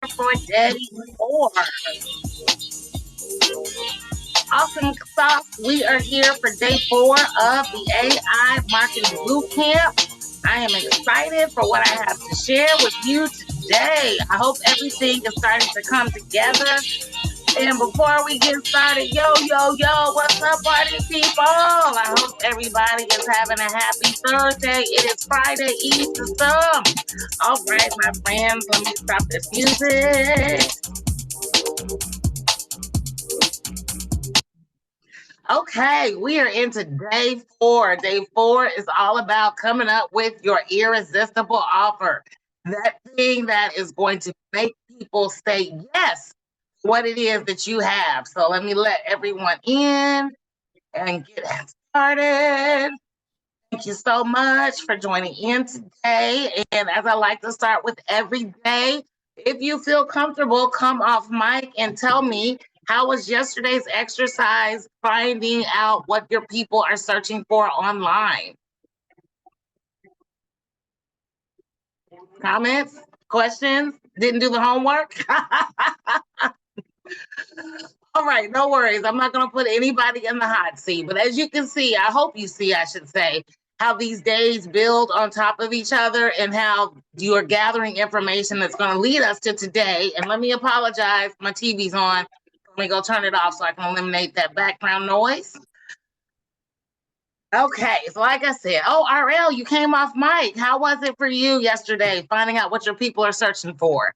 for day 4. Awesome sauce. We are here for day 4 of the AI Marketing Bootcamp. I am excited for what I have to share with you today. I hope everything is starting to come together. And before we get started, yo, what's up, party people? I hope everybody is having a happy Thursday. It is Friday Eve to some. All right, my friends, let me stop this music. Okay, we are into day 4. Day 4 is all about coming up with your irresistible offer. That thing that is going to make people say yes to what it is that you have. So let me let everyone in and get started. Thank you so much for joining in today. And as I like to start with every day, if you feel comfortable, come off mic and tell me, how was yesterday's exercise finding out what your people are searching for online? Comments? Questions? Didn't do the homework? All right, no worries. I'm not going to put anybody in the hot seat. But as you can see, I hope you see, I should say, how these days build on top of each other and how you are gathering information that's going to lead us to today. And let me apologize. My TV's on. Let me go turn it off so I can eliminate that background noise. Okay, so like I said, RL, you came off mic. How was it for you yesterday, finding out what your people are searching for?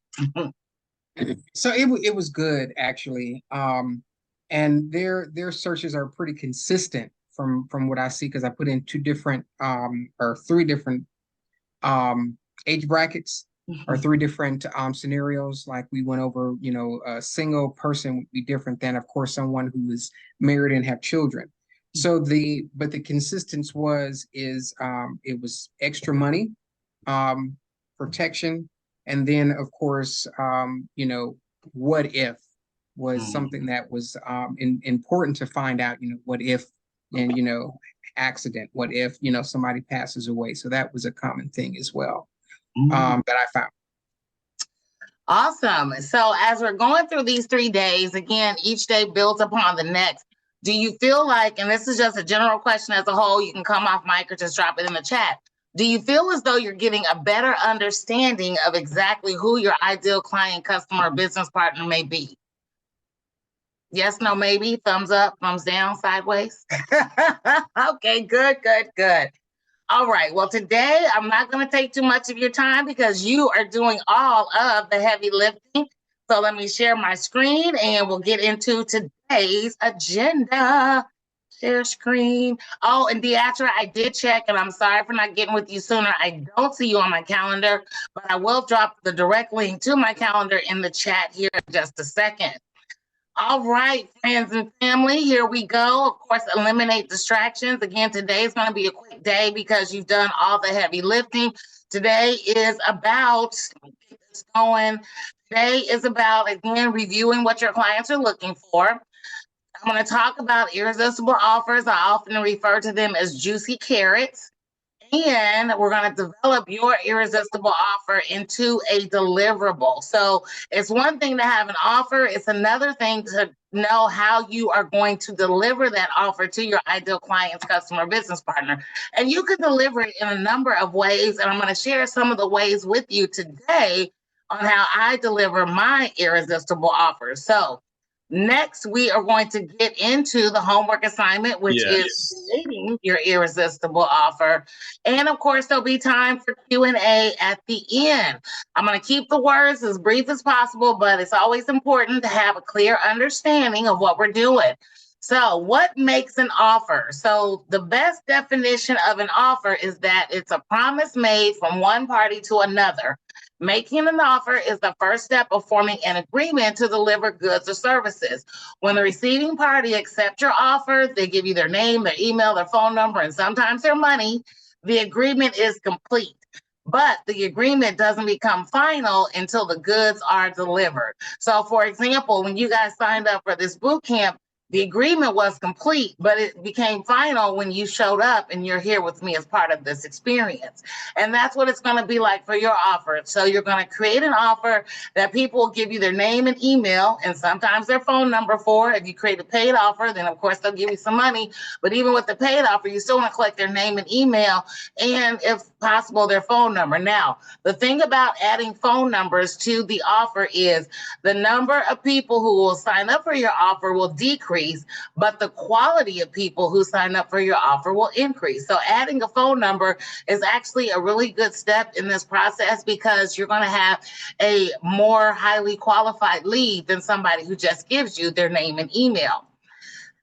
So it was good actually, and their searches are pretty consistent from what I see because I put in 2 different or 3 different age brackets or 3 different scenarios. Like we went over, a single person would be different than, of course, someone who is married and have children. So the consistency it was extra money, protection, and then of course, what if was something that was important to find out. What if, and accident. What if somebody passes away? So that was a common thing as well that I found. Awesome. So as we're going through these 3 days, again, each day builds upon the next. Do you feel like, and this is just a general question as a whole, you can come off mic or just drop it in the chat. Do you feel as though you're getting a better understanding of exactly who your ideal client, customer, or business partner may be? Yes, no, maybe, thumbs up, thumbs down, sideways. Okay, good. All right, well, today I'm not going to take too much of your time because you are doing all of the heavy lifting. So let me share my screen and we'll get into today's agenda. Share screen. Oh, and Deatra, I did check, and I'm sorry for not getting with you sooner. I don't see you on my calendar, but I will drop the direct link to my calendar in the chat here in just a second. All right, friends and family, here we go. Of course, eliminate distractions. Again, today is going to be a quick day because you've done all the heavy lifting. Today is about, get this going. Today is about, again, reviewing what your clients are looking for. I'm going to talk about irresistible offers. I often refer to them as juicy carrots. And we're going to develop your irresistible offer into a deliverable. So it's one thing to have an offer. It's another thing to know how you are going to deliver that offer to your ideal client's customer business partner. And you can deliver it in a number of ways. And I'm going to share some of the ways with you today on how I deliver my irresistible offers. So next, we are going to get into the homework assignment, which is creating your irresistible offer. And of course, there'll be time for Q&A at the end. I'm going to keep the words as brief as possible, but it's always important to have a clear understanding of what we're doing. So what makes an offer? So the best definition of an offer is that it's a promise made from one party to another. Making an offer is the first step of forming an agreement to deliver goods or services. When the receiving party accepts your offer, they give you their name, their email, their phone number, and sometimes their money. The agreement is complete. But the agreement doesn't become final until the goods are delivered. So, for example, when you guys signed up for this boot camp, The agreement was complete, but it became final when you showed up and you're here with me as part of this experience. And that's what it's going to be like for your offer. So you're going to create an offer that people will give you their name and email and sometimes their phone number for. If you create a paid offer, then of course they'll give you some money. But even with the paid offer, you still want to collect their name and email and, if possible, their phone number. Now, the thing about adding phone numbers to the offer is the number of people who will sign up for your offer will decrease, but the quality of people who sign up for your offer will increase. So adding a phone number is actually a really good step in this process because you're going to have a more highly qualified lead than somebody who just gives you their name and email.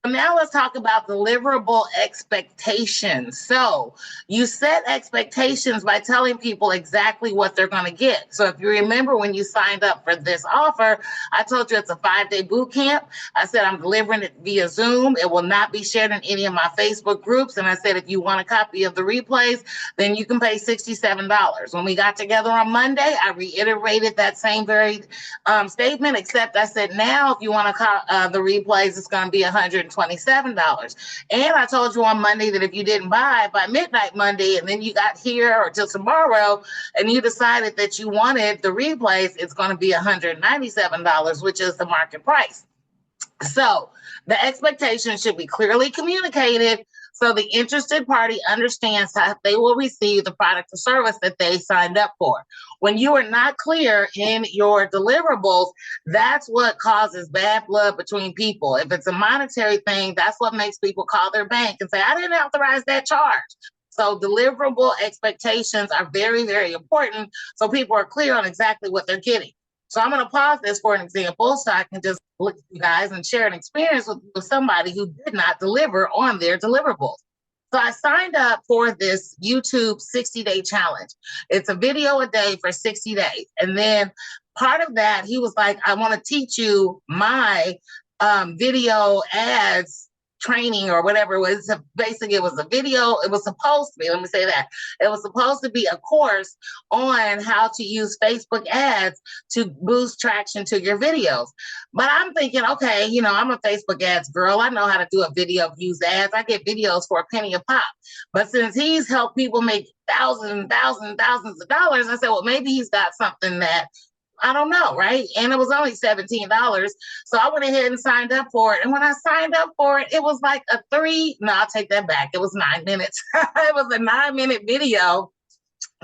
Now let's talk about deliverable expectations. So you set expectations by telling people exactly what they're going to get. So if you remember when you signed up for this offer, I told you it's a 5-day boot camp. I said I'm delivering it via Zoom. It will not be shared in any of my Facebook groups. And I said if you want a copy of the replays, then you can pay $67. When we got together on Monday, I reiterated that same very statement, except I said now if you want the replays, it's going to be $127. And I told you on Monday that if you didn't buy by midnight Monday and then you got here or till tomorrow and you decided that you wanted the replays, it's going to be $197, which is the market price. So the expectation should be clearly communicated so the interested party understands how they will receive the product or service that they signed up for. When you are not clear in your deliverables, that's what causes bad blood between people. If it's a monetary thing, that's what makes people call their bank and say, I didn't authorize that charge. So deliverable expectations are very, very important so people are clear on exactly what they're getting. So I'm going to pause this for an example so I can just look at you guys and share an experience with somebody who did not deliver on their deliverables. So I signed up for this YouTube 60-day challenge. It's a video a day for 60 days. And then part of that, he was like, I want to teach you my video ads training or whatever it was. Basically, it was a video. It was supposed to be, let me say that. It was supposed to be a course on how to use Facebook ads to boost traction to your videos. But I'm thinking, okay, I'm a Facebook ads girl. I know how to do a video views ads. I get videos for a penny a pop. But since he's helped people make thousands of dollars, I said, well, maybe he's got something that I don't know, right? And it was only $17. So I went ahead and signed up for it. And when I signed up for it, it was like I'll take that back. It was 9 minutes. It was a 9-minute video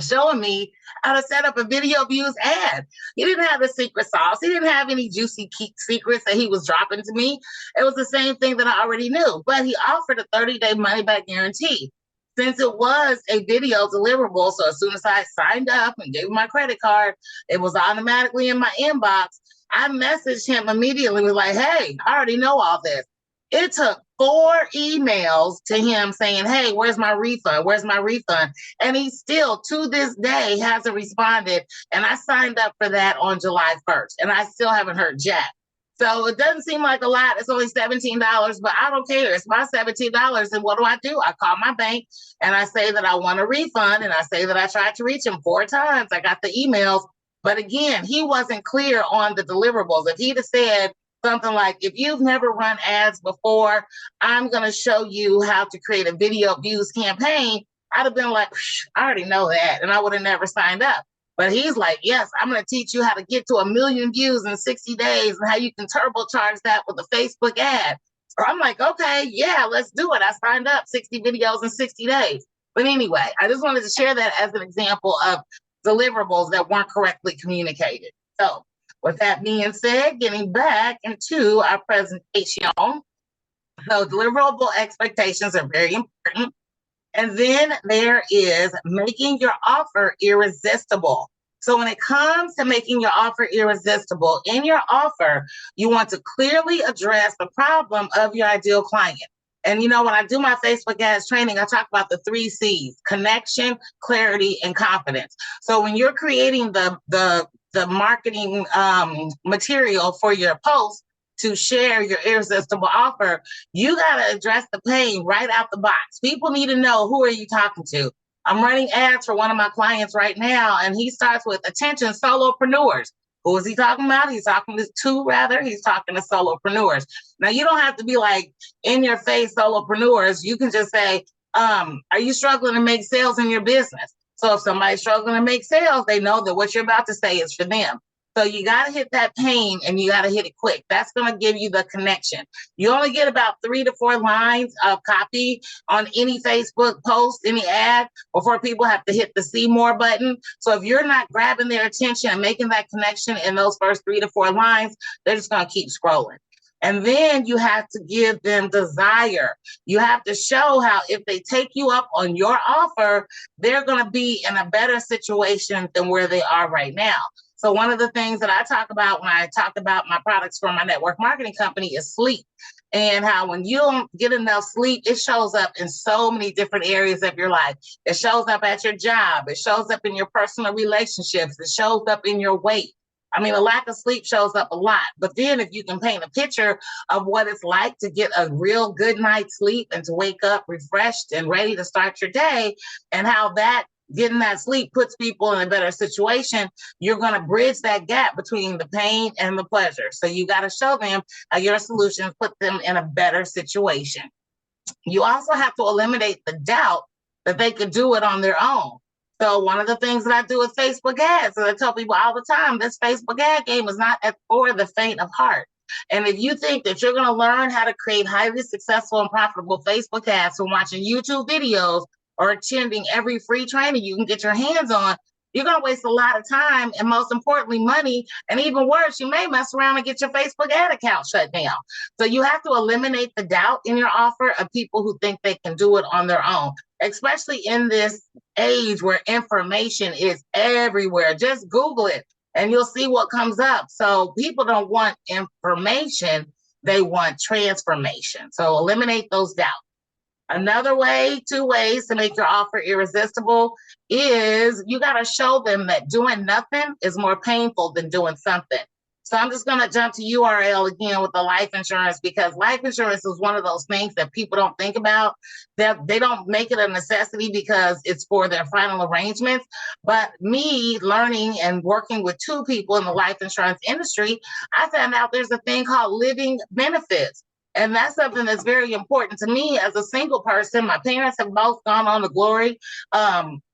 showing me how to set up a video views ad. He didn't have the secret sauce. He didn't have any juicy secrets that he was dropping to me. It was the same thing that I already knew, but he offered a 30-day money-back guarantee. Since it was a video deliverable, so as soon as I signed up and gave him my credit card, it was automatically in my inbox. I messaged him immediately, was like, hey, I already know all this. It took 4 emails to him saying, hey, where's my refund? Where's my refund? And he still, to this day, hasn't responded. And I signed up for that on July 1st, and I still haven't heard jack. So it doesn't seem like a lot. It's only $17, but I don't care. It's my $17. And what do? I call my bank and I say that I want a refund. And I say that I tried to reach him 4 times. I got the emails. But again, he wasn't clear on the deliverables. If he'd have said something like, if you've never run ads before, I'm going to show you how to create a video views campaign, I'd have been like, I already know that. And I would have never signed up. But he's like, yes, I'm going to teach you how to get to 1 million views in 60 days and how you can turbocharge that with a Facebook ad. So I'm like, okay, yeah, let's do it. I signed up 60 videos in 60 days. But anyway, I just wanted to share that as an example of deliverables that weren't correctly communicated. So with that being said, getting back into our presentation. So deliverable expectations are very important. And then there is making your offer irresistible. So when it comes to making your offer irresistible, in your offer, you want to clearly address the problem of your ideal client. And when I do my Facebook ads training, I talk about the 3 C's: connection, clarity, and confidence. So when you're creating the marketing material for your post, to share your irresistible offer, you got to address the pain right out the box. People need to know, who are you talking to? I'm running ads for one of my clients right now, and he starts with attention solopreneurs. Who is he talking about? He's talking to rather. He's talking to solopreneurs. Now, you don't have to be like in your face solopreneurs. You can just say, are you struggling to make sales in your business? So if somebody's struggling to make sales, they know that what you're about to say is for them. So you got to hit that pain and you got to hit it quick. That's going to give you the connection. You only get about 3 to 4 lines of copy on any Facebook post, any ad, before people have to hit the see more button. So if you're not grabbing their attention and making that connection in those first 3 to 4 lines, they're just going to keep scrolling. And then you have to give them desire. You have to show how if they take you up on your offer, they're going to be in a better situation than where they are right now. So one of the things that I talk about when I talk about my products for my network marketing company is sleep. And how when you don't get enough sleep, it shows up in so many different areas of your life. It shows up at your job. It shows up in your personal relationships. It shows up in your weight. I mean, a lack of sleep shows up a lot. But then if you can paint a picture of what it's like to get a real good night's sleep and to wake up refreshed and ready to start your day, and how that getting that sleep puts people in a better situation, you're going to bridge that gap between the pain and the pleasure. So you got to show them how your solutions put them in a better situation. You also have to eliminate the doubt that they could do it on their own. So one of the things that I do with Facebook ads, and I tell people all the time, this Facebook ad game is not for the faint of heart. And if you think that you're going to learn how to create highly successful and profitable Facebook ads from watching YouTube videos or attending every free training you can get your hands on, you're going to waste a lot of time and, most importantly, money. And even worse, you may mess around and get your Facebook ad account shut down. So you have to eliminate the doubt in your offer of people who think they can do it on their own, especially in this age where information is everywhere. Just Google it and you'll see what comes up. So people don't want information. They want transformation. So eliminate those doubts. Another way, 2 ways to make your offer irresistible is you got to show them that doing nothing is more painful than doing something. So I'm just going to jump to URL again with the life insurance, because life insurance is one of those things that people don't think about, that they don't make it a necessity because it's for their final arrangements. But me learning and working with 2 people in the life insurance industry, I found out there's a thing called living benefits. And that's something that's very important to me as a single person. My parents have both gone on to glory.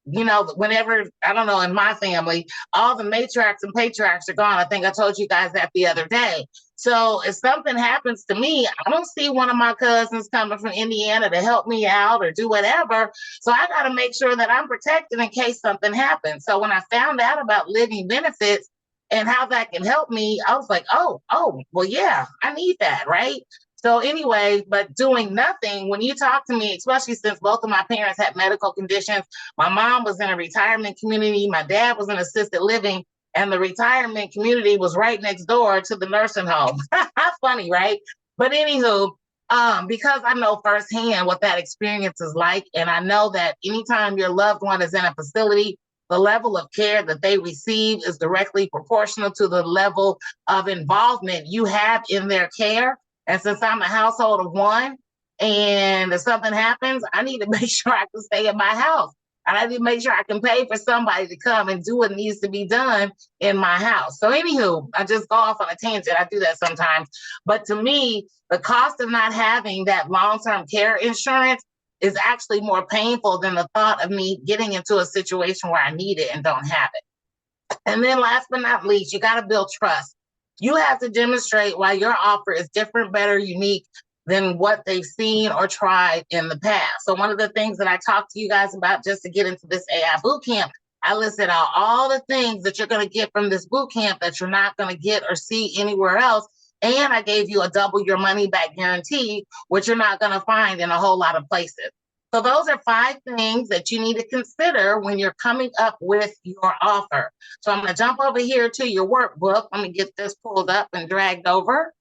Whenever, I don't know, in my family, all the matriarchs and patriarchs are gone. I think I told you guys that the other day. So if something happens to me, I don't see one of my cousins coming from Indiana to help me out or do whatever. So I got to make sure that I'm protected in case something happens. So when I found out about living benefits and how that can help me, I was like, oh, well, yeah, I need that, right? So anyway, but doing nothing, when you talk to me, especially since both of my parents had medical conditions, my mom was in a retirement community, my dad was in assisted living, and the retirement community was right next door to the nursing home. Funny, right? But anywho, because I know firsthand what that experience is like, and I know that anytime your loved one is in a facility, the level of care that they receive is directly proportional to the level of involvement you have in their care. And since I'm a household of one, and if something happens, I need to make sure I can stay in my house. And I need to make sure I can pay for somebody to come and do what needs to be done in my house. So anywho, I just go off on a tangent. I do that sometimes. But to me, the cost of not having that long-term care insurance is actually more painful than the thought of me getting into a situation where I need it and don't have it. And then last but not least, you got to build trust. You have to demonstrate why your offer is different, better, unique than what they've seen or tried in the past. So one of the things that I talked to you guys about just to get into this AI bootcamp, I listed out all the things that you're going to get from this bootcamp that you're not going to get or see anywhere else. And I gave you a double your money back guarantee, which you're not going to find in a whole lot of places. So those are 5 things that you need to consider when you're coming up with your offer. So I'm going to jump over here to your workbook. Let me get this pulled up and dragged over.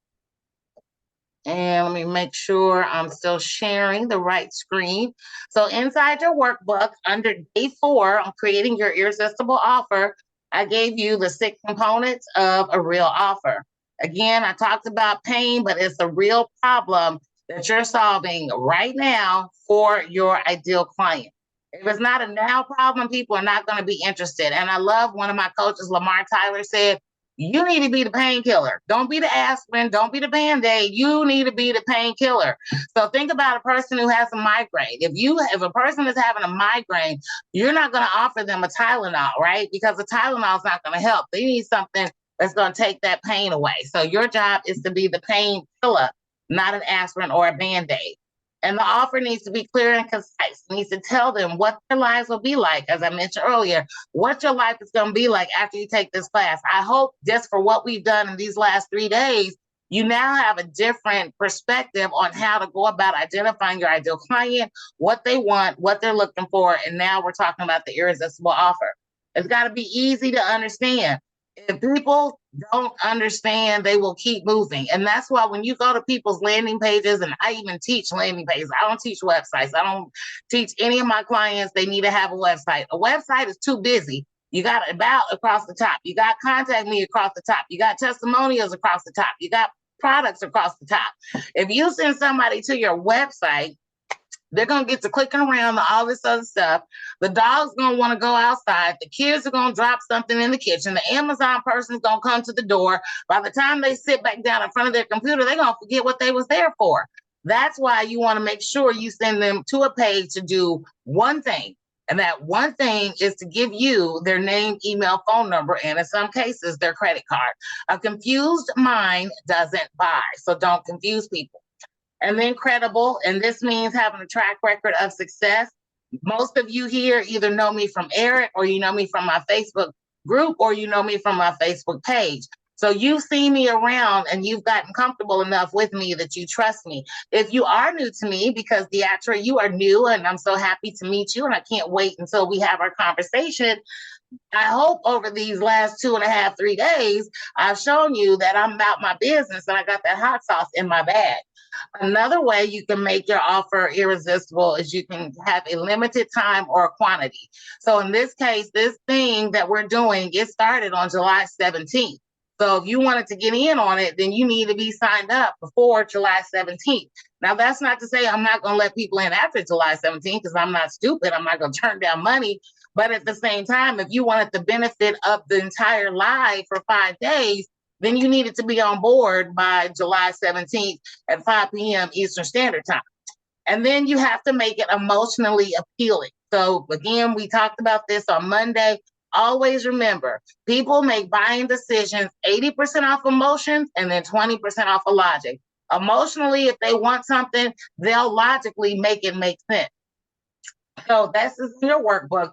And let me make sure I'm still sharing the right screen. So inside your workbook, under day 4 on creating your irresistible offer, I gave you the 6 components of a real offer. Again, I talked about pain, but it's a real problem that you're solving right now for your ideal client. If it's not a now problem, people are not going to be interested. And I love one of my coaches, Lamar Tyler, said, You need to be the painkiller. Don't be the aspirin. Don't be the Band-Aid. You need to be the painkiller. So think about a person who has a migraine. If a person is having a migraine, you're not going to offer them a Tylenol, right? Because the Tylenol is not going to help. They need something that's going to take that pain away. So your job is to be the painkiller, not an aspirin or a Band-Aid. And the offer needs to be clear and concise. It needs to tell them what their lives will be like, as I mentioned earlier, what your life is going to be like after you take this class. I hope just for what we've done in these last 3 days, you now have a different perspective on how to go about identifying your ideal client, what they want, what they're looking for. And now we're talking about the irresistible offer. It's got to be easy to understand. If people don't understand, they will keep moving. And that's why when you go to people's landing pages, and I even teach landing pages, I don't teach websites. I don't teach any of my clients they need to have a website. A website is too busy. You got about across the top. You got contact me across the top. You got testimonials across the top. You got products across the top. If you send somebody to your website, they're going to get to clicking around and all this other stuff. The dog's going to want to go outside. The kids are going to drop something in the kitchen. The Amazon person's going to come to the door. By the time they sit back down in front of their computer, they're going to forget what they was there for. That's why you want to make sure you send them to a page to do one thing. And that one thing is to give you their name, email, phone number, and in some cases, their credit card. A confused mind doesn't buy. So don't confuse people. And then credible, and this means having a track record of success. Most of you here either know me from Eric, or you know me from my Facebook group, or you know me from my Facebook page. So you've seen me around and you've gotten comfortable enough with me that you trust me. If you are new to me, because Deatra, you are new, and I'm so happy to meet you, and I can't wait until we have our conversation. I hope over these last 2.5, 3 days, I've shown you that I'm about my business and I got that hot sauce in my bag. Another way you can make your offer irresistible is you can have a limited time or a quantity. So in this case, this thing that we're doing, it started on July 17th. So if you wanted to get in on it, then you need to be signed up before July 17th. Now, that's not to say I'm not going to let people in after July 17th, because I'm not stupid. I'm not going to turn down money. But at the same time, if you wanted the benefit of the entire live for 5 days, then you needed to be on board by July 17th at 5 p.m. Eastern Standard Time. And then you have to make it emotionally appealing. So again, we talked about this on Monday. Always remember, people make buying decisions 80% off emotions and then 20% off of logic. Emotionally, if they want something, they'll logically make it make sense. So this is your workbook.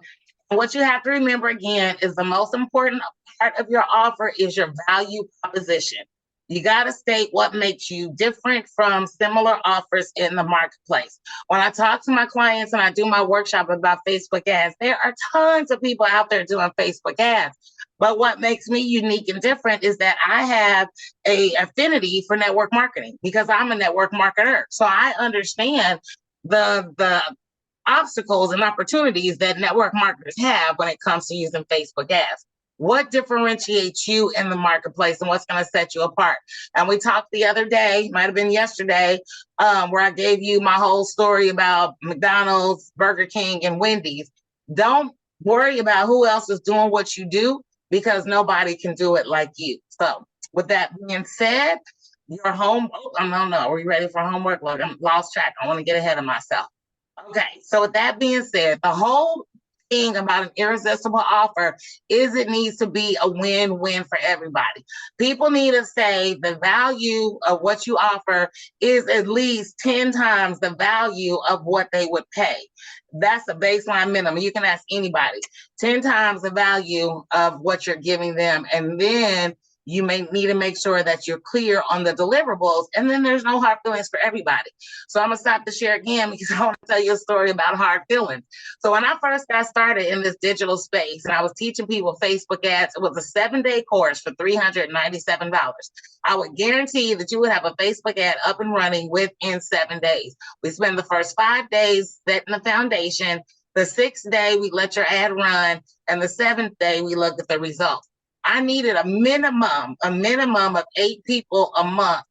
What you have to remember again is the most important part of your offer is your value proposition. You got to state what makes you different from similar offers in the marketplace. When I talk to my clients and I do my workshop about Facebook ads, there are tons of people out there doing Facebook ads. But what makes me unique and different is that I have an affinity for network marketing because I'm a network marketer. So I understand the obstacles and opportunities that network marketers have when it comes to using Facebook ads. What differentiates you in the marketplace and what's going to set you apart? And we talked the other day, might have been yesterday, where I gave you my whole story about McDonald's, Burger King, and Wendy's. Don't worry about who else is doing what you do, because nobody can do it like you. So with that being said, your home, I don't know, are you ready for homework? Look, I'm lost track. I want to get ahead of myself. Okay, so with that being said, the whole thing about an irresistible offer is it needs to be a win-win for everybody. People need to say the value of what you offer is at least 10 times the value of what they would pay. That's a baseline minimum. You can ask anybody. 10 times the value of what you're giving them, and then you may need to make sure that you're clear on the deliverables, and then there's no hard feelings for everybody. So I'm gonna stop the share again because I want to tell you a story about hard feelings. So when I first got started in this digital space and I was teaching people Facebook ads, it was a 7-day course for $397. I would guarantee that you would have a Facebook ad up and running within 7 days. We spend the first 5 days setting the foundation. The 6th day, we let your ad run. And the 7th day, we look at the results. I needed a minimum of 8 people a month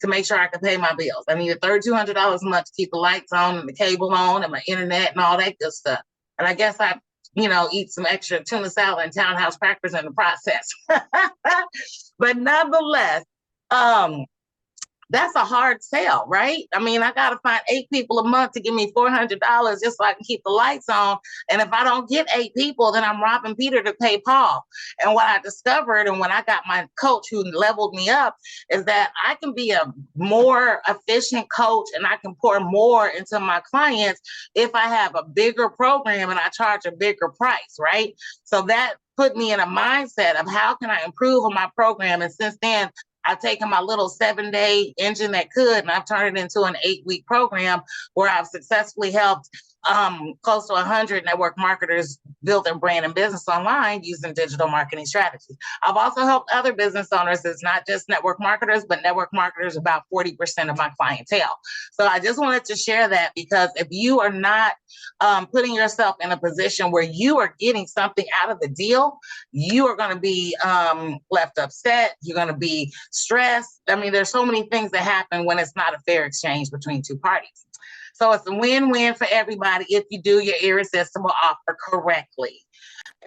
to make sure I could pay my bills. I needed $3,200 a month to keep the lights on and the cable on and my internet and all that good stuff. And I guess I eat some extra tuna salad and townhouse crackers in the process. But nonetheless, that's a hard sell, right? I mean, I got to find 8 people a month to give me $400 just so I can keep the lights on. And if I don't get 8 people, then I'm robbing Peter to pay Paul. And what I discovered, and when I got my coach who leveled me up, is that I can be a more efficient coach and I can pour more into my clients if I have a bigger program and I charge a bigger price, right? So that put me in a mindset of how can I improve on my program? And since then, I've taken my little 7-day engine that could, and I've turned it into an 8-week program where I've successfully helped close to 100 network marketers build their brand and business online using digital marketing strategies. I've also helped other business owners. It's not just network marketers, but network marketers, about 40% of my clientele. So I just wanted to share that, because if you are not putting yourself in a position where you are getting something out of the deal, you are going to be left upset. You're going to be stressed. I mean, there's so many things that happen when it's not a fair exchange between two parties. So it's a win-win for everybody if you do your irresistible offer correctly.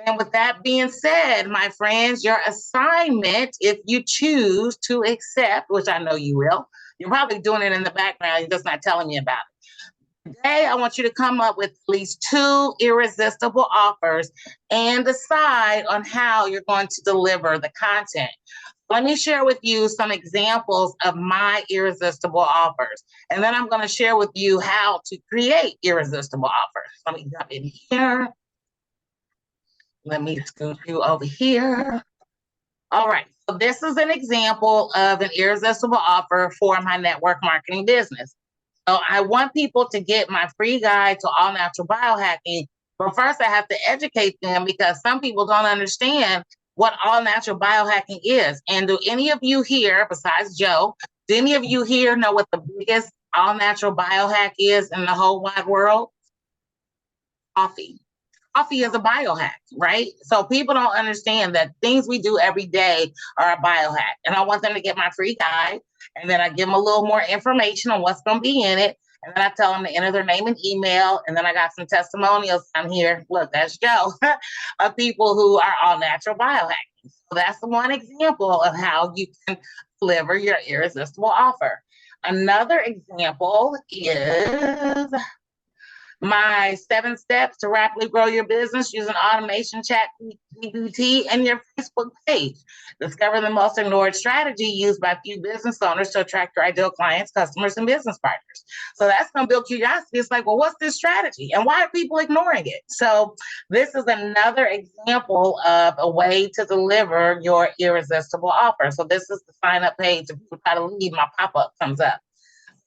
And with that being said, my friends, your assignment, if you choose to accept, which I know you will, you're probably doing it in the background, you're just not telling me about it. Today, I want you to come up with at least 2 irresistible offers and decide on how you're going to deliver the content. Let me share with you some examples of my irresistible offers. And then I'm going to share with you how to create irresistible offers. Let me jump in here. Let me scoot you over here. All right. So this is an example of an irresistible offer for my network marketing business. So I want people to get my free guide to all natural biohacking. But first, I have to educate them, because some people don't understand what all natural biohacking is. And do any of you here, besides Joe, do any of you here know what the biggest all natural biohack is in the whole wide world? Coffee. Coffee is a biohack, right? So people don't understand that things we do every day are a biohack. And I want them to get my free guide. And then I give them a little more information on what's going to be in it. And then I tell them to enter their name and email. And then I got some testimonials down here. Look, that's Joe, of people who are all natural biohacking. So that's one example of how you can deliver your irresistible offer. Another example is my 7 steps to rapidly grow your business using automation, chat GPT, and your Facebook page. Discover the most ignored strategy used by few business owners to attract your ideal clients, customers, and business partners. So that's going to build curiosity. It's like, well, what's this strategy? And why are people ignoring it? So this is another example of a way to deliver your irresistible offer. So this is the sign-up page. If you try to leave, my pop-up comes up.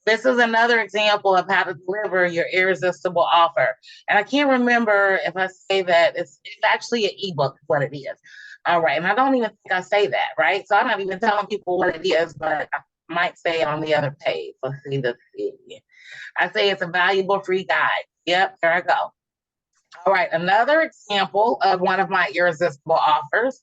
This is another example of how to deliver your irresistible offer. And I can't remember if I say that it's actually an ebook, what it is. All right. And I don't even think I say that, right? So I'm not even telling people what it is, but I might say it on the other page. Let's see. I say it's a valuable free guide. Yep, there I go. All right. Another example of one of my irresistible offers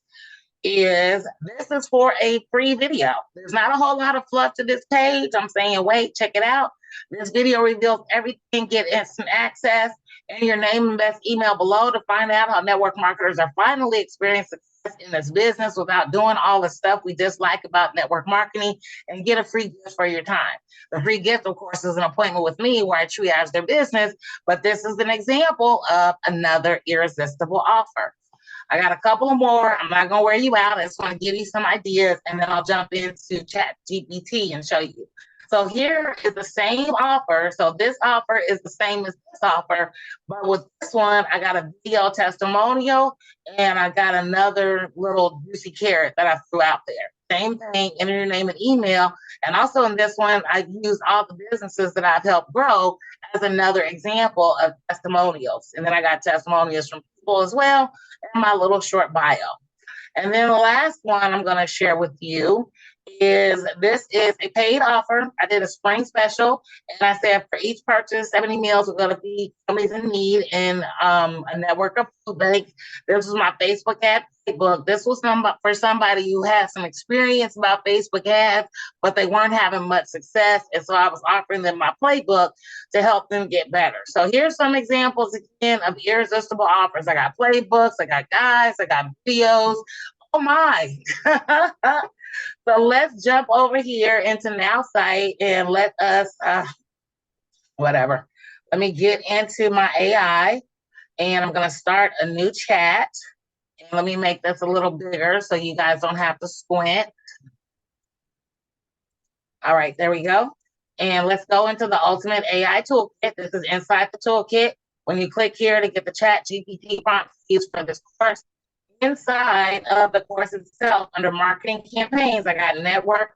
is this is for a free video. There's not a whole lot of fluff to this page. I'm saying, wait, check it out. This video reveals everything. Get instant access and your name and best email below to find out how network marketers are finally experiencing success in this business without doing all the stuff we dislike about network marketing, and get a free gift for your time. The free gift, of course, is an appointment with me where I triage their business, but this is an example of another irresistible offer. I got a couple of more. I'm not going to wear you out. I just want to give you some ideas, and then I'll jump into Chat GPT and show you. So here is the same offer. So this offer is the same as this offer, but with this one, I got a video testimonial, and I got another little juicy carrot that I threw out there. Same thing, enter your name and email. And also in this one, I've used all the businesses that I've helped grow as another example of testimonials. And then I got testimonials from people as well, and my little short bio. And then the last one I'm going to share with you this is a paid offer. I did a spring special, and I said for each purchase, 70 meals, we're going to feed families in need in a network of food banks. This was my Facebook ad playbook. This was for somebody who had some experience about Facebook ads, but they weren't having much success. And so I was offering them my playbook to help them get better. So here's some examples again of irresistible offers. I got playbooks, I got guides, I got videos. Oh my. So let's jump over here into Now Site and let us, whatever. Let me get into my AI and I'm going to start a new chat. And let me make this a little bigger so you guys don't have to squint. All right, there we go. And let's go into the Ultimate AI Toolkit. This is inside the toolkit. When you click here to get the chat GPT prompt used for this course, inside of the course itself, under marketing campaigns, I got network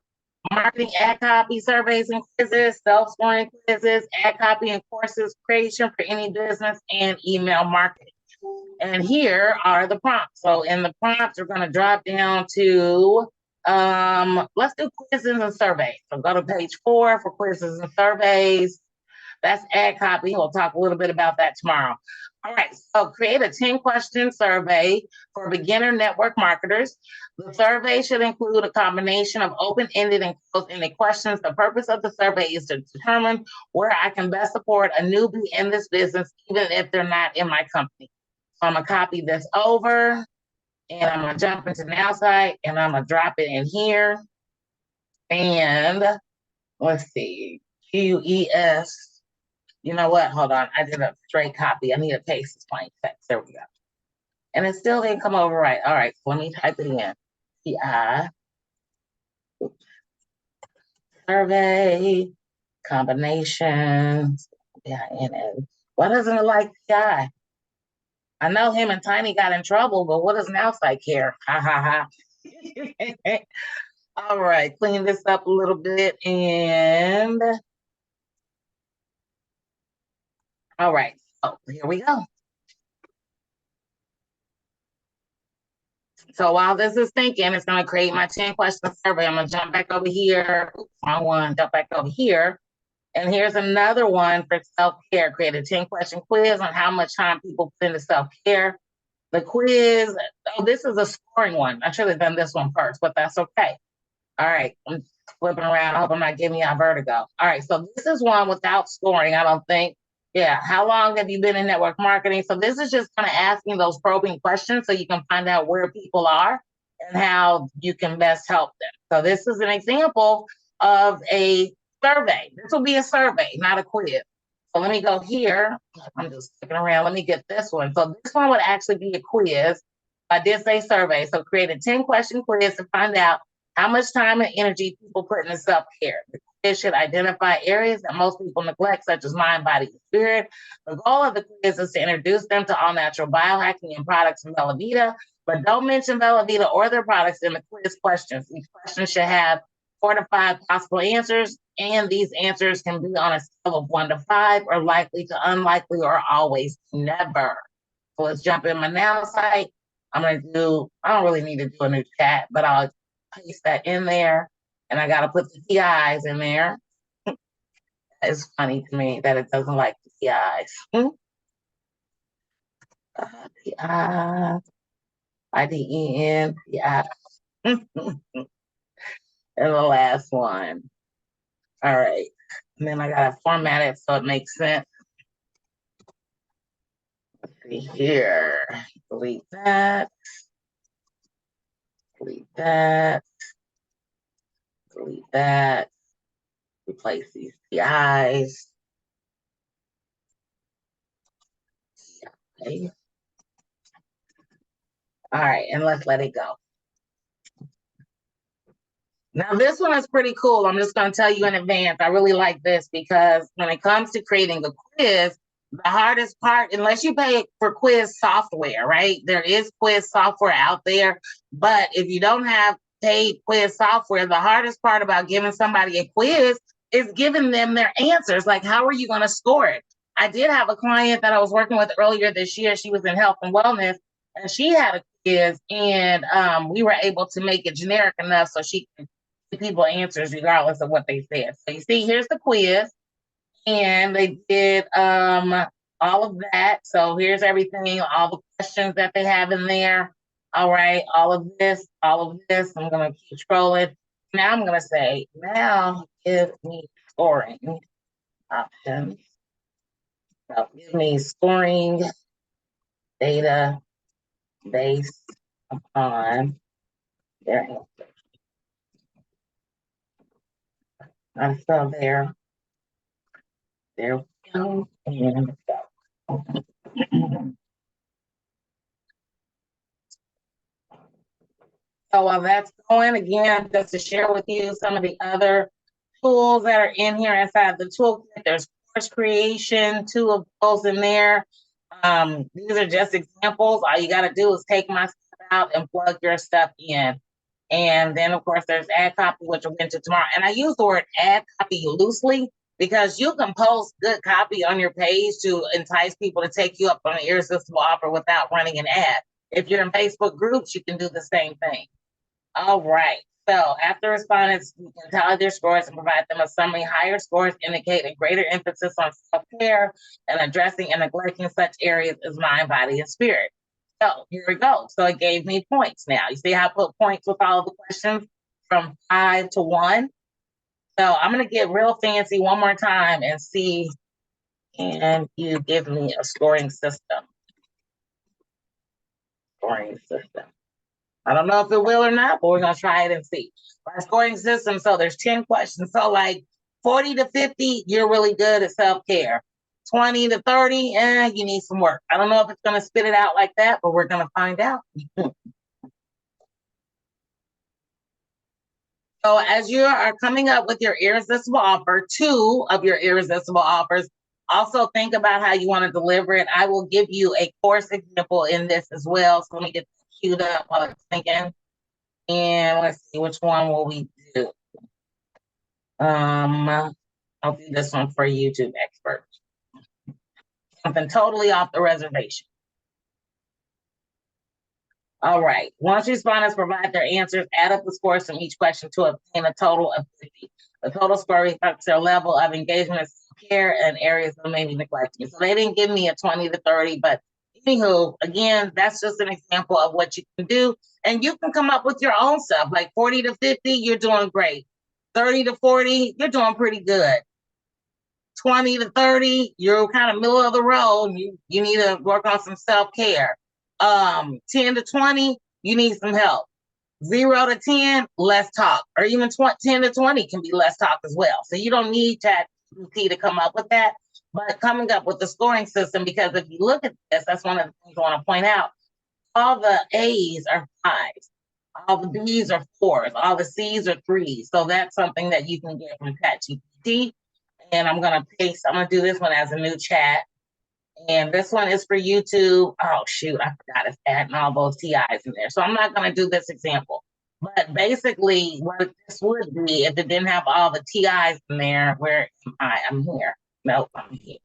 marketing, ad copy, surveys and quizzes, self-scoring quizzes, ad copy and courses creation for any business, and email marketing. And here are the prompts. So in the prompts, we're going to drop down to, let's do quizzes and surveys. So go to page 4 for quizzes and surveys. That's ad copy. We'll talk a little bit about that tomorrow. All right, so create a 10-question survey for beginner network marketers. The survey should include a combination of open-ended and closed-ended questions. The purpose of the survey is to determine where I can best support a newbie in this business, even if they're not in my company. So I'm gonna copy this over, and I'm gonna jump into Now Site, and I'm gonna drop it in here. And let's see, QES. You know what? Hold on. I did a straight copy. I need to paste this plain text. There we go. And it still didn't come over right. All right. So let me type it in. PI survey combinations. PINN. Why doesn't it like PI? I know him and Tiny got in trouble, but what does Now Site care? Ha ha ha. All right. Clean this up a little bit and all right. So here we go. So while this is thinking, it's going to create my 10-question survey. I'm going to jump back over here. Oops, wrong one. Jump back over here. And here's another one for self-care. Create a 10-question quiz on how much time people put into self-care. The quiz, oh, this is a scoring one. I should have done this one first, but that's okay. All right, I'm flipping around. I hope I'm not giving y'all vertigo. All right, so this is one without scoring, I don't think. Yeah, how long have you been in network marketing? So this is just kind of asking those probing questions so you can find out where people are and how you can best help them. So this is an example of a survey. This will be a survey, not a quiz. So let me go here. I'm just sticking around. Let me get this one. So this one would actually be a quiz. I did say survey. So create a 10-question quiz to find out how much time and energy people put into self-care. The quiz should identify areas that most people neglect, such as mind, body, and spirit. The goal of the quiz is to introduce them to all natural biohacking and products from Bella Vita, but don't mention Bella Vita or their products in the quiz questions. Each question should have 4 to 5 possible answers, and these answers can be on a scale of 1 to 5, or likely to unlikely, or always never. So let's jump in my Now Site. I'm going to do, I don't really need to do a new chat, but I'll paste that in there, and I got to put the TIs in there. It's funny to me that it doesn't like the TIs. TI, IDEN, TI. And the last one. All right. And then I got to format it so it makes sense. Let's see here. Delete that. Delete that. Delete that. Replace these TIs. Okay. All right, and let's let it go. Now, this one is pretty cool. I'm just going to tell you in advance. I really like this because when it comes to creating a quiz, the hardest part, unless you pay for quiz software, right? There is quiz software out there, but if you don't have paid quiz software, the hardest part about giving somebody a quiz is giving them their answers. Like, how are you going to score it? I did have a client that I was working with earlier this year. She was in health and wellness, and she had a quiz, and we were able to make it generic enough so she could people answers regardless of what they said. So you see, here's the quiz, and they did all of that. So here's everything, all the questions that they have in there. All right, all of this, all of this. I'm gonna keep scrolling. Now I'm gonna say, now give me scoring options. So give me scoring data based upon their answers. I'm still there. There we go. And go. So while that's going, again, just to share with you some of the other tools that are in here inside the toolkit. There's course creation, 2 of those in there. These are just examples. All you got to do is take my stuff out and plug your stuff in. And then, of course, there's ad copy, which we'll get into tomorrow. And I use the word ad copy loosely because you can post good copy on your page to entice people to take you up on an irresistible offer without running an ad. If you're in Facebook groups, you can do the same thing. All right. So after respondents, you can tally their scores and provide them a summary. Higher scores indicate a greater emphasis on self-care and addressing and neglecting such areas as mind, body, and spirit. So here we go. So it gave me points now. You see how I put points with all of the questions from 5 to 1. So I'm going to get real fancy one more time and see, and you give me a scoring system. Scoring system. I don't know if it will or not, but we're going to try it and see. Our scoring system, so there's 10 questions. So like 40 to 50, you're really good at self-care. 20 to 30, you need some work. I don't know if it's going to spit it out like that, but we're going to find out. So as you are coming up with your irresistible offer, 2 of your irresistible offers, also think about how you want to deliver it. I will give you a course example in this as well. So let me get queued up while it's thinking. And let's see, which one will we do? I'll do this one for YouTube experts. Something totally off the reservation. All right. Once respondents provide their answers, add up the scores from each question to obtain a total of 50. The total score reflects their level of engagement, care, and areas that may be neglected. So they didn't give me a 20 to 30, but anywho, again, that's just an example of what you can do. And you can come up with your own stuff. Like 40 to 50, you're doing great. 30 to 40, you're doing pretty good. 20 to 30, you're kind of middle of the road. You need to work on some self-care. 10 to 20, you need some help. 0 to 10, less talk. Or even 10 to 20 can be less talk as well. So you don't need ChatGPT to come up with that. But coming up with the scoring system, because if you look at this, that's one of the things I want to point out. All the A's are 5s. All the B's are 4s. All the C's are 3s. So that's something that you can get from ChatGPT. And I'm going to do this one as a new chat. And this one is for YouTube. Oh, shoot, I forgot it's adding all those TIs in there. So I'm not going to do this example. But basically, what this would be if it didn't have all the TIs in there, where am I? I'm here. Nope, I'm here.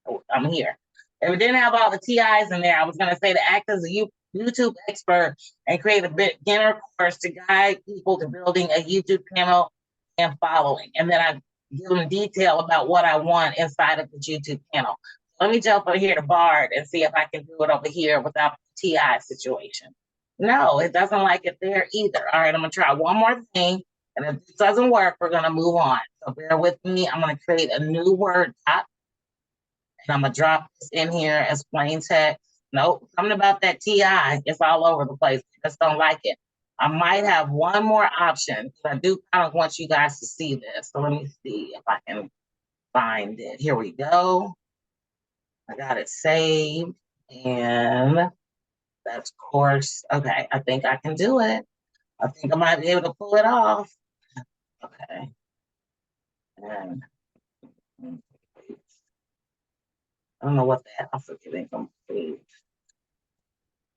Oh, I'm here. If it didn't have all the TIs in there, I was going to say to act as a YouTube expert and create a beginner course to guide people to building a YouTube channel and following. And then I give them detail about what I want inside of the YouTube channel. Let me jump over here to Bard and see if I can do it over here without the TI situation. No, it doesn't like it there either. All right, I'm going to try one more thing. And if this doesn't work, we're going to move on. So bear with me. I'm going to create a new Word doc. And I'm going to drop this in here as plain text. Nope, something about that TI. It's all over the place. I just don't like it. I might have one more option. I do kind of want you guys to see this. So let me see if I can find it. Here we go. I got it saved. And that's course. Okay, I think I can do it. I think I might be able to pull it off. Okay. And I don't know what that also getting complete.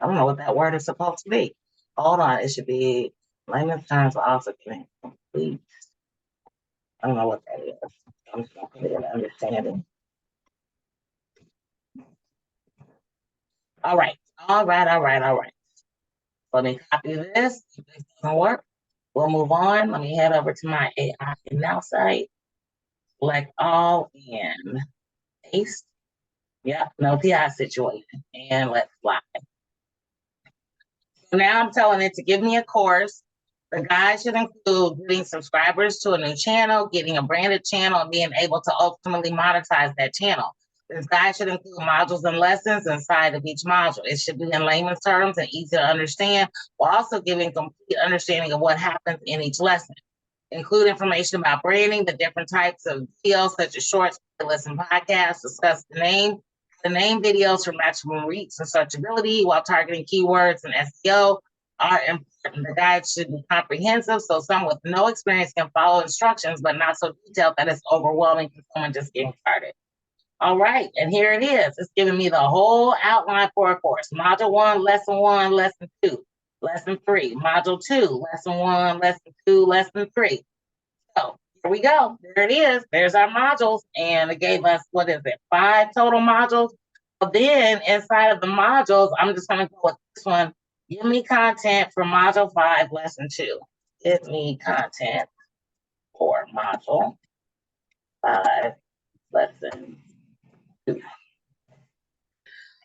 I don't know what that word is supposed to be. Hold on, it should be layman's terms also getting complete. I don't know what that is. I'm just gonna put it in understanding. All right. Let me copy this. If this doesn't work, We'll move on. Let me head over to my AI now site. Select all and paste. Yep, no PI situation. And let's fly. So now I'm telling it to give me a course. The guide should include getting subscribers to a new channel, getting a branded channel, and being able to ultimately monetize that channel. This guide should include modules and lessons inside of each module. It should be in layman's terms and easy to understand, while also giving complete understanding of what happens in each lesson. Include information about branding, the different types of videos, such as shorts, playlists, and podcasts. Discuss the name videos for maximum reach and searchability while targeting keywords and SEO are important. The guide should be comprehensive, so someone with no experience can follow instructions, but not so detailed that it's overwhelming for someone just getting started. All right, and here it is. It's giving me the whole outline for a course. Module 1, Lesson 2, Lesson 3, Module 2, Lesson 1, Lesson 2, Lesson 3. So here we go. There it is. There's our modules. And it gave us, 5 total modules. So then inside of the modules, I'm just going to go with this one. Give me content for Module 5, Lesson 2. Give me content for Module 5, Lesson 2.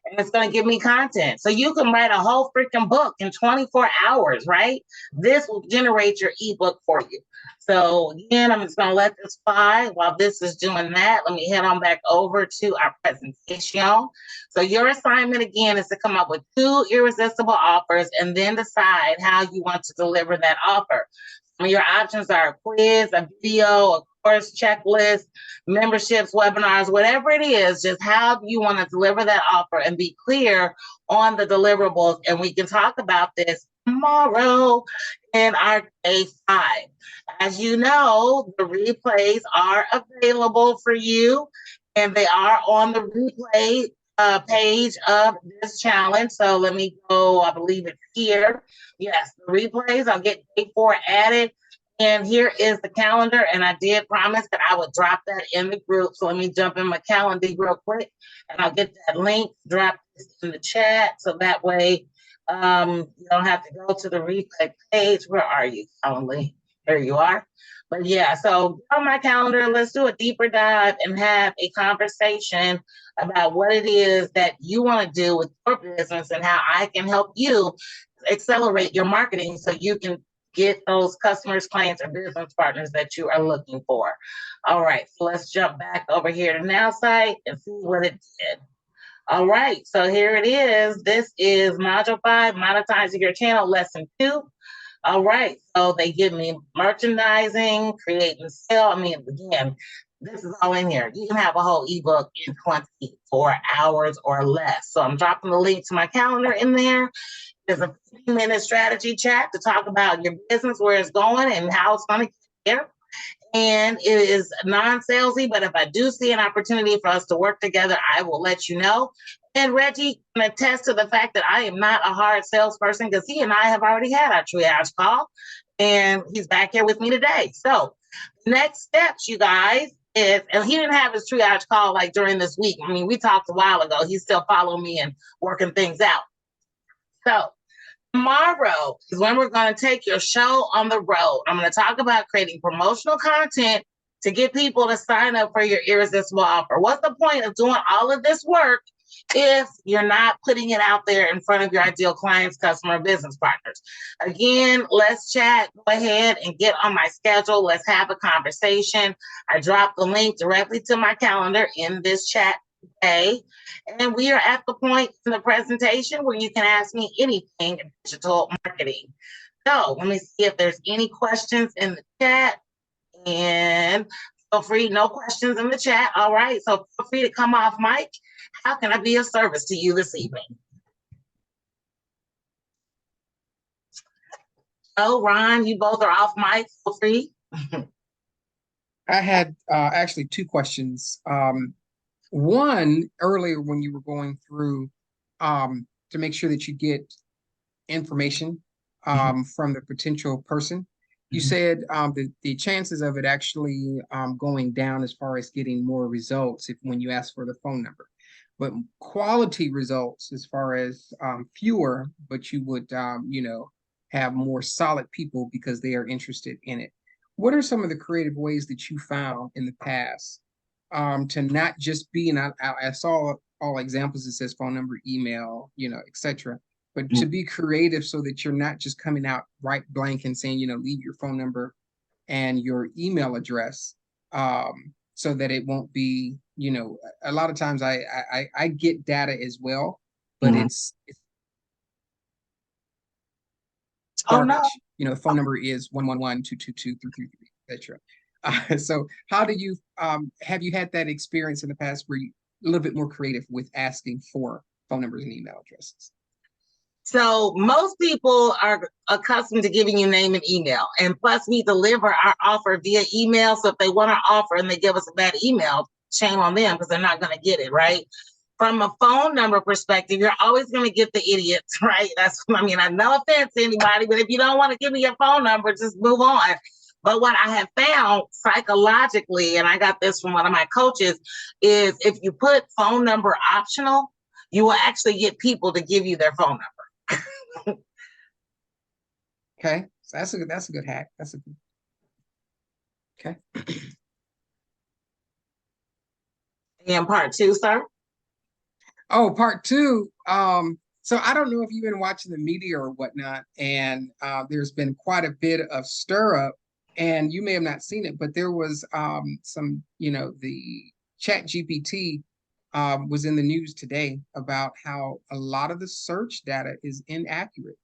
And it's going to give me content. So you can write a whole freaking book in 24 hours, right? This will generate your ebook for you. So again, I'm just going to let this fly while this is doing that. Let me head on back over to our presentation. So your assignment again is to come up with 2 irresistible offers and then decide how you want to deliver that offer. Your options are a quiz, a video, a course checklist, memberships, webinars, whatever it is, just how do you want to deliver that offer and be clear on the deliverables. And we can talk about this tomorrow in our day 5. As you know, the replays are available for you and they are on the replay page of this challenge. So let me go, I believe it's here. Yes, the replays, I'll get day 4 added. And here is the calendar. And I did promise that I would drop that in the group. So let me jump in my calendar real quick and I'll get that link, drop this in the chat. So that way you don't have to go to the replay page. Where are you, Calendly? There you are. But yeah, so on my calendar, let's do a deeper dive and have a conversation about what it is that you want to do with your business and how I can help you accelerate your marketing so you can get those customers, clients, or business partners that you are looking for. All right, so let's jump back over here to Now Site and see what it did. All right, so here it is. This is Module 5, Monetizing Your Channel, Lesson 2. All right, so they give me merchandising, create and sell. I mean, again, this is all in here. You can have a whole ebook in 24 hours or less. So I'm dropping the link to my calendar in there. There's a 15-minute strategy chat to talk about your business, where it's going and how it's going to get there. And it is non-salesy, but if I do see an opportunity for us to work together, I will let you know. And Reggie can attest to the fact that I am not a hard salesperson because he and I have already had our triage call and he's back here with me today. So next steps, you guys, is, and he didn't have his triage call like during this week. I mean, we talked a while ago. He's still following me and working things out. So tomorrow is when we're going to take your show on the road. I'm going to talk about creating promotional content to get people to sign up for your irresistible offer. What's the point of doing all of this work if you're not putting it out there in front of your ideal clients, customer, business partners? Again, let's chat. Go ahead and get on my schedule. Let's have a conversation. I dropped the link directly to my calendar in this chat today. And we are at the point in the presentation where you can ask me anything in digital marketing. So let me see if there's any questions in the chat. And feel free, no questions in the chat. All right, so feel free to come off mic. How can I be of service to you this evening? Oh, Ron, you both are off mic. Feel free. I had actually 2 questions. One, earlier when you were going through to make sure that you get information from the potential person, you said the chances of it actually going down as far as getting more results when you ask for the phone number, but quality results as far as fewer, but you would have more solid people because they are interested in it. What are some of the creative ways that you found in the past to not just be, and I saw all examples, it says phone number, email, etc., but to be creative so that you're not just coming out right blank and saying, leave your phone number and your email address, so that it won't be, a lot of times I get data as well, but Mhm. it's Oh no. garbage. The phone number is 111-222-333, etc. So how do you have you had that experience in the past where you a little bit more creative with asking for phone numbers and email addresses? So most people are accustomed to giving you name and email. And plus we deliver our offer via email. So if they want our offer and they give us a bad email, shame on them because they're not going to get it, right? From a phone number perspective, you're always going to get the idiots, right? I no offense to anybody, but if you don't want to give me your phone number, just move on. But what I have found psychologically, and I got this from one of my coaches, is if you put phone number optional, you will actually get people to give you their phone number. Okay, so that's a good hack. That's a good. Okay. And part two, sir. Oh, part two. So I don't know if you've been watching the media or whatnot, and there's been quite a bit of stir up, and you may have not seen it, but there was some, the Chat GPT was in the news today about how a lot of the search data is inaccurate.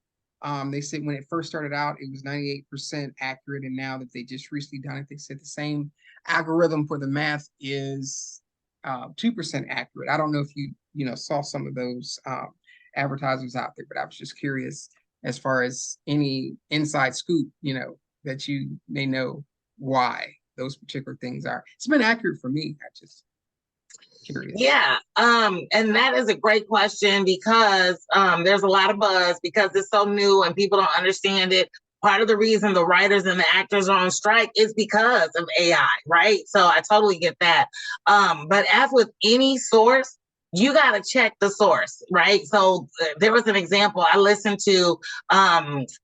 They said when it first started out, it was 98% accurate, and now that they just recently done it, they said the same algorithm for the math is 2% accurate. I don't know if you saw some of those advertisements out there, but I was just curious as far as any inside scoop, that you may know why those particular things are. It's been accurate for me. I just curious. Yeah, and that is a great question because there's a lot of buzz because it's so new and people don't understand it. Part of the reason the writers and the actors are on strike is because of AI, right? So I totally get that. But as with any source, you got to check the source, right? So there was an example I listened to.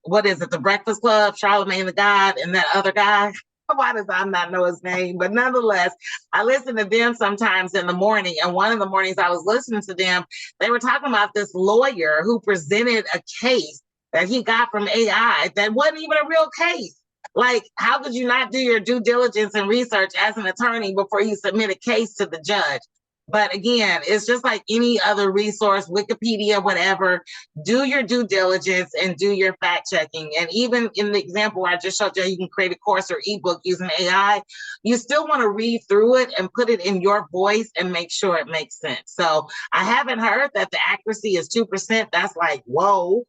What is it? The Breakfast Club, Charlemagne the God, and that other guy. Why does I not know his name? But nonetheless, I listen to them sometimes in the morning. And one of the mornings I was listening to them, they were talking about this lawyer who presented a case that he got from AI that wasn't even a real case. Like, how could you not do your due diligence and research as an attorney before you submit a case to the judge? But again, it's just like any other resource, Wikipedia, whatever. Do your due diligence and do your fact checking. And even in the example where I just showed you can create a course or ebook using AI, you still want to read through it and put it in your voice and make sure it makes sense. So I haven't heard that the accuracy is 2%. That's like, whoa.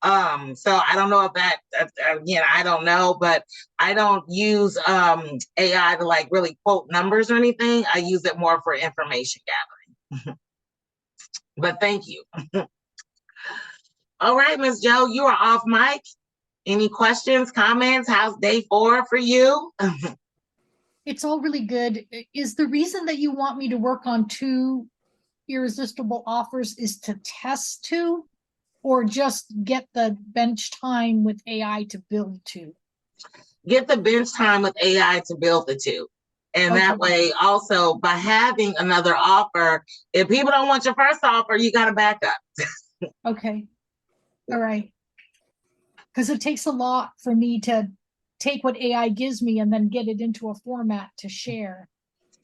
So I don't know if that again, I don't know, but I don't use AI to like really quote numbers or anything. I use it more for information gathering. But thank you. All right, Ms. Joe, you are off mic. Any questions, comments? How's day 4 for you? It's all really good. Is the reason that you want me to work on 2 irresistible offers is to test 2, or just get the bench time with AI to build 2? Get the bench time with AI to build the 2. And that way, also by having another offer, if people don't want your first offer, you got to back up. Okay. All right. Because it takes a lot for me to take what AI gives me and then get it into a format to share.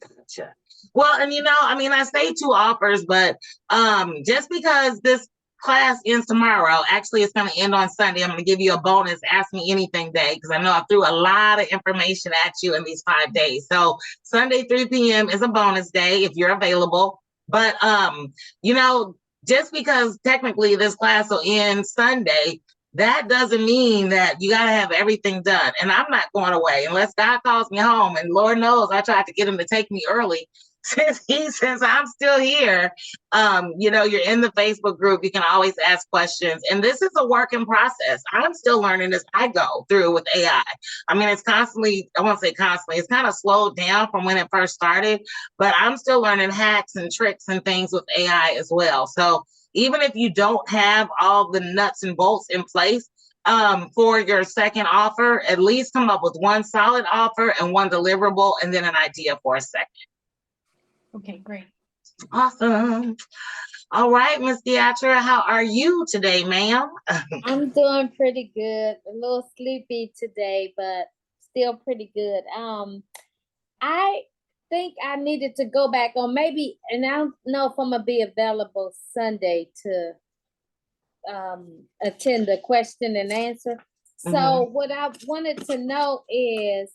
Gotcha. Well, and I say 2 offers, but just because this class ends tomorrow, actually it's going to end on Sunday. I'm going to give you a bonus Ask Me Anything day because I know I threw a lot of information at you in these 5 days. So Sunday 3 p.m. is a bonus day if you're available. But just because technically this class will end Sunday, that doesn't mean that you got to have everything done. And I'm not going away unless God calls me home. And Lord knows I tried to get him to take me early. Since I'm still here, you're in the Facebook group. You can always ask questions. And this is a work in process. I'm still learning as I go through with AI. It's constantly, I won't say constantly, it's kind of slowed down from when it first started, but I'm still learning hacks and tricks and things with AI as well. So even if you don't have all the nuts and bolts in place, for your second offer. At least come up with one solid offer and one deliverable, and then an idea for a second. Okay, great. Awesome. All right, Miss Deatra, how are you today, ma'am? I'm doing pretty good. A little sleepy today, but still pretty good. I think I needed to go back on maybe, and I don't know if I'm gonna be available Sunday to attend the question and answer. So what I wanted to know is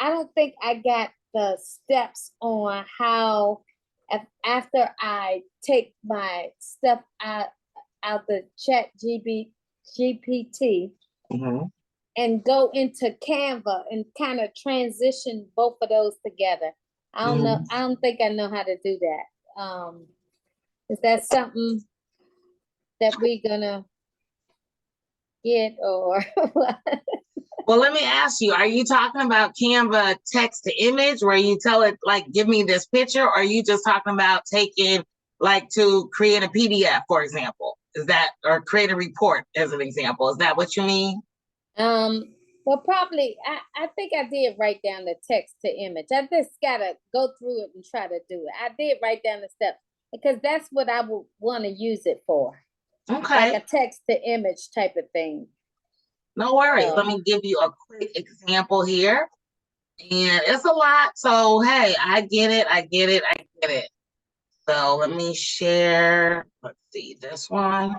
I don't think I got the steps on how after I take my stuff out the GPT and go into Canva and kind of transition both of those together. I don't know. I don't think I know how to do that. Is that something that we're gonna get or what? Well, let me ask you, are you talking about Canva text to image where you tell it, like, give me this picture? Or are you just talking about taking, like, to create a PDF, for example? Is that, or create a report as an example? Is that what you mean? Well, probably, I think I did write down the text to image. I just gotta go through it and try to do it. I did write down the steps because that's what I would want to use it for. Okay. Like a text to image type of thing. No worries. Let me give you a quick example here. And it's a lot. So, hey, I get it. I get it. I get it. So let me share, let's see, this one.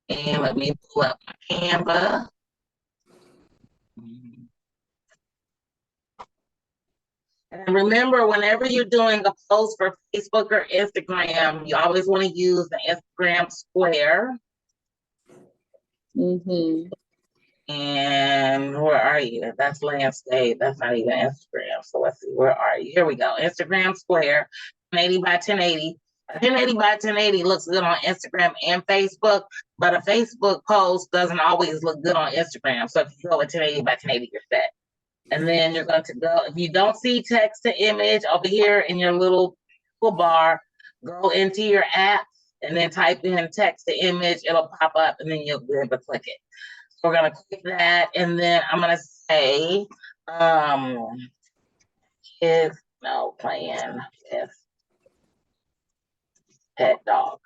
And let me pull up my Canva. And remember, whenever you're doing a post for Facebook or Instagram, you always want to use the Instagram square. And where are you? That's landscape. That's not even Instagram. So let's see, where are you? Here we go. Instagram square, 1080 by 1080. 1080 by 1080 looks good on Instagram and Facebook, but a Facebook post doesn't always look good on Instagram. So if you go with 1080 by 1080, you're set. And then you're going to go, if you don't see text to image over here in your little bar, go into your apps and then type in text to image. It'll pop up and then you'll be able to click it. So we're going to click that. And then I'm going to say, kids, no, playing with pet dog.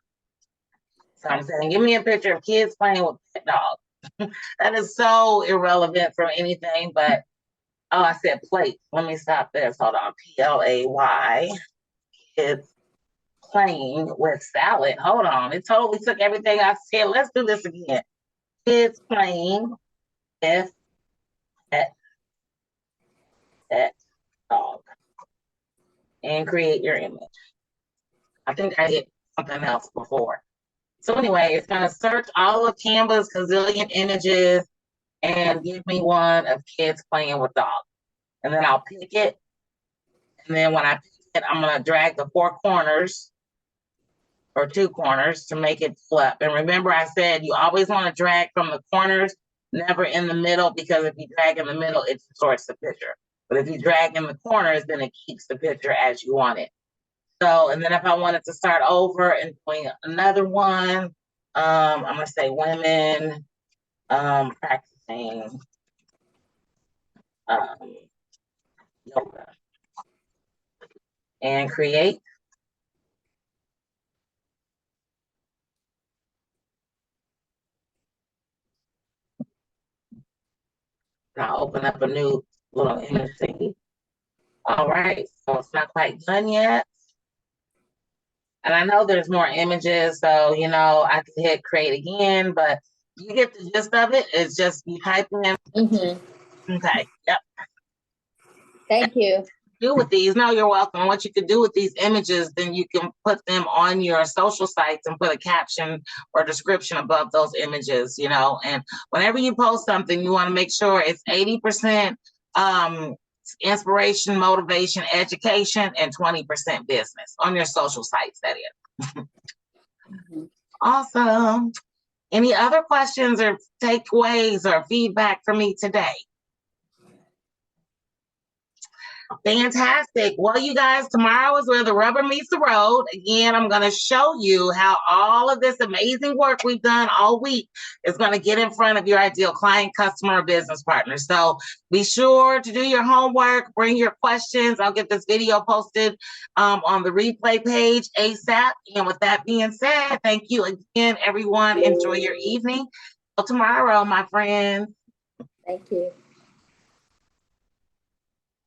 So I'm saying, give me a picture of kids playing with pet dog. That is so irrelevant from anything, but oh, I said plate. Let me stop this. Hold on. PLAY. Kids playing with salad. Hold on. It totally took everything I said. Let's do this again. Kids playing with pet dog. And create your image. I think I did something else before. So anyway, it's going to search all of Canva's gazillion images and give me one of kids playing with dogs. And then I'll pick it. And then when I pick it, I'm going to drag the 4 corners or 2 corners to make it flip. And remember, I said you always want to drag from the corners, never in the middle, because if you drag in the middle, it distorts the picture. But if you drag in the corners, then it keeps the picture as you want it. So, and then if I wanted to start over and doing another one, I'm going to say women practicing yoga and create. I'll open up a new little image thingy. All right, so it's not quite done yet. And I know there's more images, so, you know, I could hit create again, but you get the gist of it. It's just you type in. Okay, yep. Thank you. Do with these, no, you're welcome. What you could do with these images, then you can put them on your social sites and put a caption or description above those images, you know. And whenever you post something, you want to make sure it's 80% inspiration, motivation, education, and 20% business on your social sites, that is. Awesome. Any other questions or takeaways or feedback for me today? Fantastic. Well, you guys, tomorrow is where the rubber meets the road. Again, I'm going to show you how all of this amazing work we've done all week is going to get in front of your ideal client, customer, or business partner. So be sure to do your homework, bring your questions. I'll get this video posted on the replay page ASAP. And with that being said, thank you again, everyone. Enjoy your evening. Till tomorrow, my friends. Thank you.